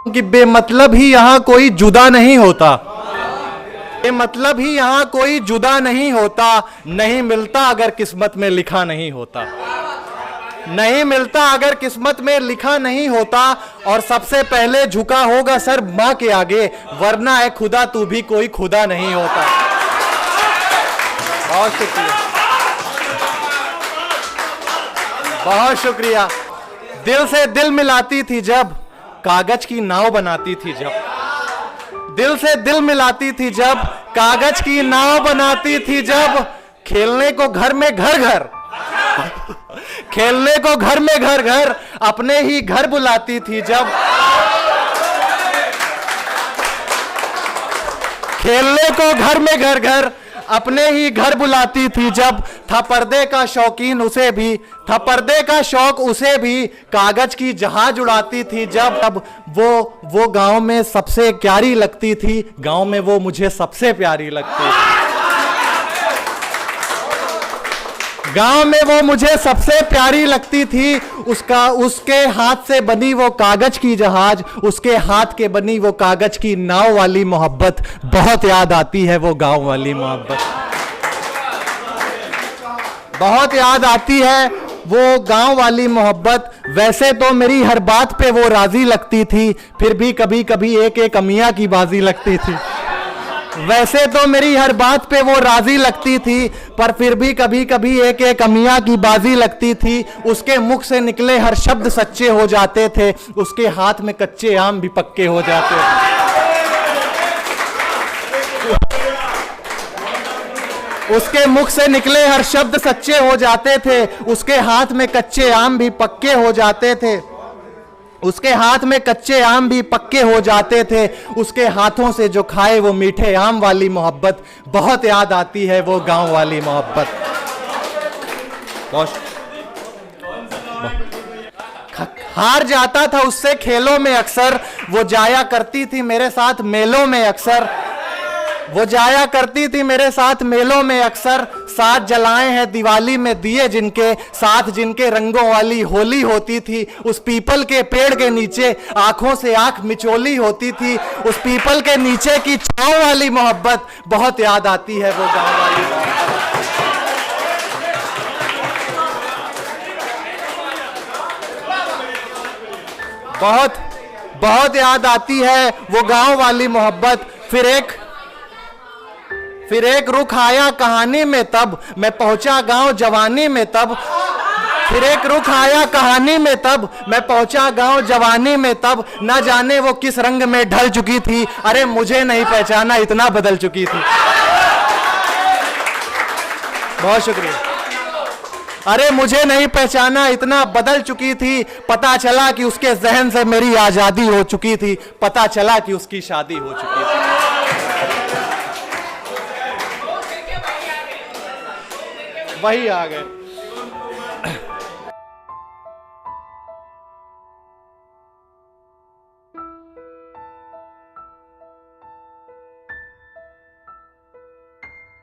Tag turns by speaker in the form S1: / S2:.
S1: कि बेमतलब ही यहाँ कोई जुदा नहीं होता, बेमतलब ही यहाँ कोई जुदा नहीं होता, नहीं मिलता अगर किस्मत में लिखा नहीं होता, नहीं मिलता अगर किस्मत में लिखा नहीं होता। और सबसे पहले झुका होगा सर माँ के आगे, वरना है खुदा तू भी कोई खुदा नहीं होता। बहुत शुक्रिया, बहुत शुक्रिया। दिल से दिल मिलाती थी जब, कागज की नाव बनाती थी जब, दिल से दिल मिलाती थी जब, कागज की नाव बनाती थी जब, खेलने को घर में घर घर, खेलने को घर में घर घर, अपने ही घर बुलाती थी जब, खेलने को घर में घर घर, अपने ही घर बुलाती थी जब, था पर्दे का शौकीन उसे भी, था पर्दे का शौक उसे भी, कागज की जहाज उड़ाती थी जब। अब वो गांव में सबसे प्यारी लगती थी, गांव में वो मुझे सबसे प्यारी लगती थी, गांव में वो मुझे सबसे प्यारी लगती थी। उसके हाथ से बनी वो कागज की जहाज, उसके हाथ के बनी वो कागज की नाव वाली मोहब्बत, बहुत याद आती है वो गांव वाली मोहब्बत, बहुत याद आती है वो गांव वाली मोहब्बत। वैसे तो मेरी हर बात पे वो राजी लगती थी, फिर भी कभी कभी एक एक अमिया की बाजी लगती थी। वैसे तो मेरी हर बात पे वो राजी लगती थी, पर फिर भी कभी कभी एक एक अमिया की बाजी लगती थी। उसके मुख से निकले हर शब्द सच्चे हो जाते थे, उसके हाथ में कच्चे आम भी पक्के हो जाते थे। उसके मुख से निकले हर शब्द सच्चे हो जाते थे, उसके हाथ में कच्चे आम भी पक्के हो जाते थे, उसके हाथ में कच्चे आम भी पक्के हो जाते थे। उसके हाथों से जो खाए वो मीठे आम वाली मोहब्बत, बहुत याद आती है वो गांव वाली मोहब्बत। हार जाता था उससे खेलों में अक्सर, वो जाया करती थी मेरे साथ मेलों में अक्सर, वो जाया करती थी मेरे साथ मेलों में अक्सर। साथ जलाए हैं दिवाली में दिए जिनके, साथ जिनके रंगों वाली होली होती थी। उस पीपल के पेड़ के नीचे आंखों से आंख मिचोली होती थी, उस पीपल के नीचे की छांव वाली मोहब्बत, बहुत याद आती है वो गांव वाली मोहब्बत। बहुत बहुत याद आती है वो गांव वाली मोहब्बत। फिर एक रुख आया कहानी में तब, मैं पहुंचा गांव जवानी में तब। फिर एक रुख आया कहानी में तब, मैं पहुंचा गांव जवानी में तब। ना जाने वो किस रंग में ढल चुकी थी, अरे मुझे नहीं पहचाना इतना बदल चुकी थी। बहुत शुक्रिया। अरे मुझे नहीं पहचाना इतना बदल चुकी थी, पता चला कि उसके जहन से मेरी आजादी हो चुकी थी, पता चला कि उसकी शादी हो चुकी थी। वही आ गए।